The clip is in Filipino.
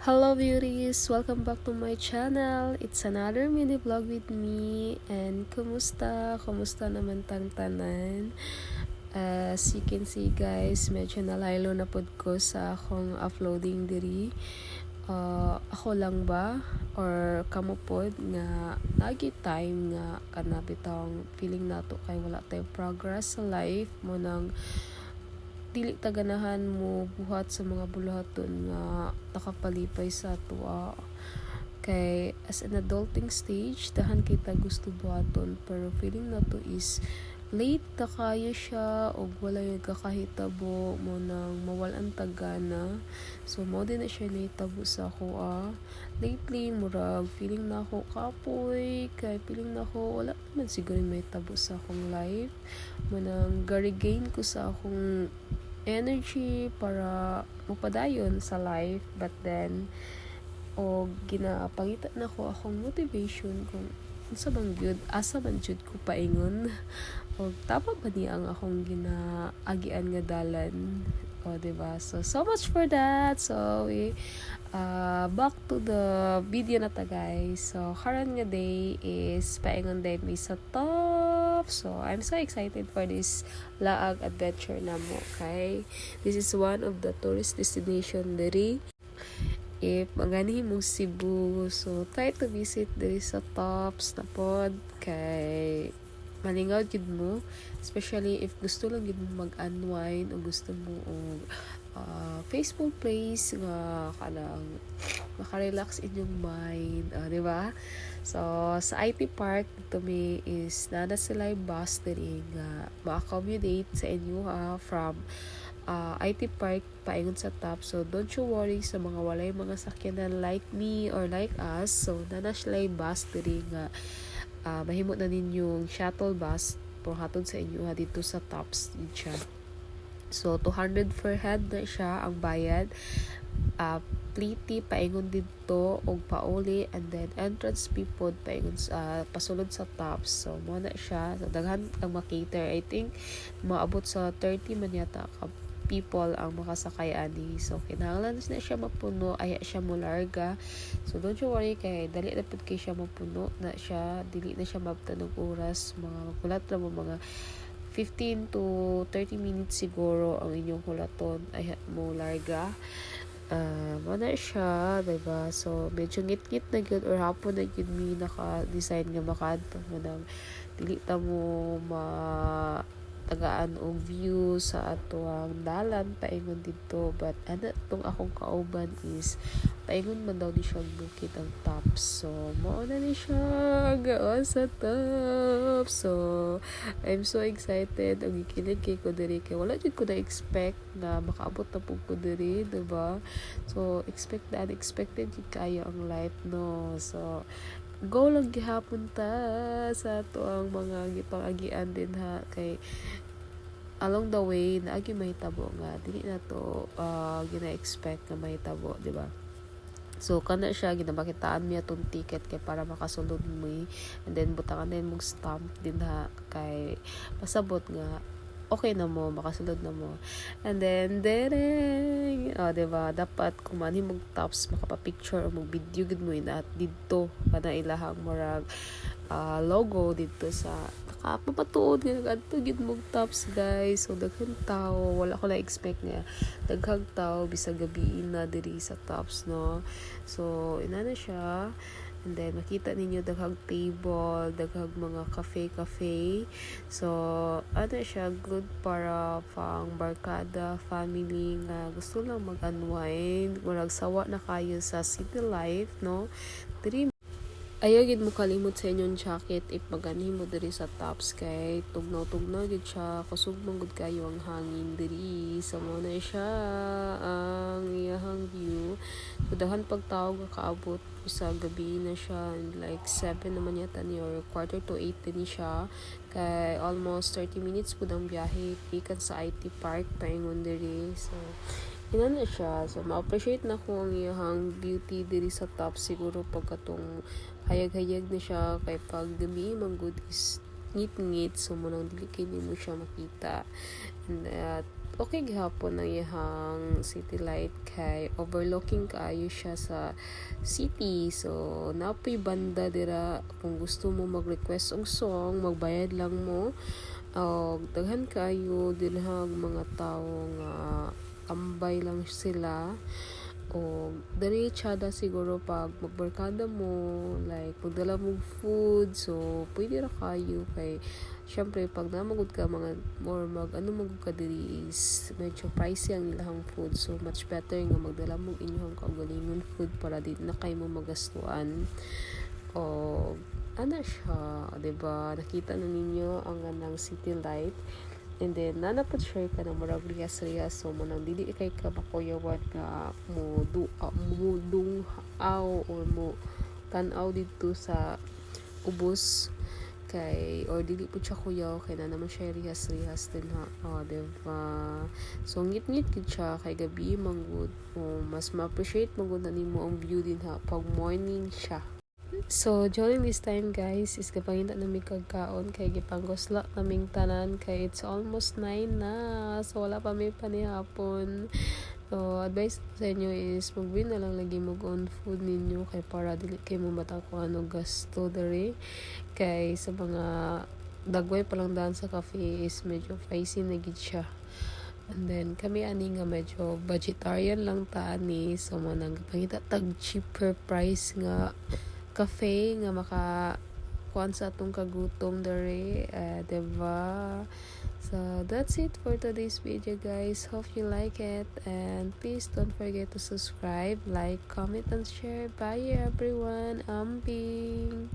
Hello beauties! Welcome back to my channel. It's another mini vlog with me. And kumusta? Kumusta naman tang tanan? As you can see guys, medyo nalaylo na pod ko sa akong uploading diri. Ako lang ba? Or kamo pod nga lagi time nga kanabitang feeling nato kay wala tayong progress sa life mo nang dili taganahan mo buhat sa mga buluhaton nga nakapalipay sa tuwa kay as an adulting stage dahan kita gusto buhaton pero feeling na to is late na kayo siya o wala yung kakahitabo mo nang mawalan tagana, so mo din na siya nahitabo sa ako lately murag feeling na ako kapoy kay feeling na ako wala naman siguro may tabo sa akong life mo nang ga-regain ko sa akong energy para mupadayon sa life, but then o ginapangita na ko akong motivation kung unsa bang gyud asa man jud ko paingon o tama ba niya ang akong ginaagian nga dalan, o diba? So much for that. So back to the video na ta guys. So karon nga day is paingon day mi sa top. So I'm so excited for this laag adventure na mo, okay? This is one of the tourist destination diri if magani mo Cebu, so try to visit diri sa tops na pod kay malingaw gid mo, especially if gusto lang gid mo mag-unwind o gusto mo og peaceful place nga kanang maka-relax inyong mind, di ba? So sa IT Park dito mi is nana sila bus diri nga ma-accommodate sa inyo from IT Park paingon sa top. So don't you worry sa mga walay mga sakyanan like me or like us. So nana sila bus diri nga mahimo na ninyong shuttle bus for hatod sa inyo dito sa tops din siya. So 200 per head na siya ang bayad. Pliti paingon dito og pauli, and then entrance fee pod paingon pasulod sa tops. So mo na siya, so daghan ang makater. I think maabot sa 30 man yata ka people ang makasakay ani. So kinahanglan na siya mapuno, aya siya mo larga. So don't you worry kay dali na pud kay siya mapuno na siya, dili na siya mabtan og oras, mga magulat ra mo mga 15 to 30 minutes siguro ang inyong hulaton ay mo larga. Mana siya, diba? So medyo ngit-ngit na gyud or hapon na gyud mi naka-design nga makadto mo nang dili ta mo tagaan og view sa atuang dalan paingon dito, but ano tong akong kauban is paingon man daw di siya bukid ang top. So mao na ni siya gaon sa top. So I'm so excited og gikilig kay ko diri kay wala jud ko na expect na makaabot na pud ko diri, diba? So expect the unexpected jud kayo ang life, no? So go lang gihapon ta sa ato ang mga gipangagian din ha, kay along the way naagi mahitabo nga dili na to gina-expect nga mahitabo, di ba? So kana siya ginabakitaan mi atong ticket kay para makasulod mo, and then butangan din mong stamp din ha kay pasabot nga okay na mo, makasulod na mo. And then dereng diba, dapat kung man himong tops makapapicture o mag-video gud mo at dito kana ilahang murag logo dito sa nakapapatuod nga nag-adto gid mong tops guys. So daghang tao, wala ko na expect nga daghang tao bisag gabi na diri sa tops, no? So ina na siya. And then makita ninyo daghang table, daghang mga cafe. So ano siya, good para pang barkada, family nga gusto lang mag-unwind, murag sawa na kayo sa city life, no? Diri ayaw gid mo kalimot sa inyong jacket if magani mo diri sa tops kay tugnaw gid siya, kusog man gud kayo ang hangin diri. So mo na siya ang iyahang view. So dahan pagtawag nga kaabot sa gabi na siya, like 7 naman yata ni or quarter to 8 din siya, kay almost 30 minutes pud ang biyahe gikan sa IT Park paingon diri. So ina na siya. So ma-appreciate na ko ang iyahang beauty diri sa top siguro pagkatong hayag-hayag na siya, kay pag gabi manggod is ngit-ngit, so mo nang dili kini mo siya makita. And okay gihapon ang iyang city light kay overlooking kaayo siya sa city. So napoy banda dira kung gusto mo mag-request og song, magbayad lang mo. Daghan kaayo dinhag mga tawo nga tambay lang sila. O dali tsada siguro pag magbarkada mo, like magdala mo food, so pwede ra kayo kay syempre pag namagod ka mga more mag ano magud ka diri is medyo pricey ang ilang food, so much better nga magdala mo inyong kaugalingon food para di na kay mo magastuan. O ana siya, 'di ba? Nakita na ninyo ang anang city light. And then, nanapod share ka na marag riyas-riyas. So, manang dili kay ka makuyawan nga mo dunghaw or mo tanaw dito sa ubos kay or dili po siya kuyaw kay na naman siya rihas-rihas din ha. Diba? So, ngit-ngit gid siya kay gabi manggod. Mas ma-appreciate manggod na nimo ang view din ha pag morning siya. So, during this time guys, is kapangita na may kagkaon kay gipanggosla naming tanan kay it's almost 9 na. So, wala pa may panihapon. So, advice ko sa inyo is mag-win na lang lagi mag-on food ninyo kay para dili kay mo matang kung ano gasto dere. Kay sa mga dagway pa lang daan sa cafe is medyo pricey na gid siya. And then, kami ani nga medyo vegetarian lang ta ani. So, manang pangita tag cheaper price nga cafe nga kuan sa atong kagutom dere, diba? So that's it for today's video guys. Hope you like it and please don't forget to subscribe, like, comment and share. Bye everyone. Ambing.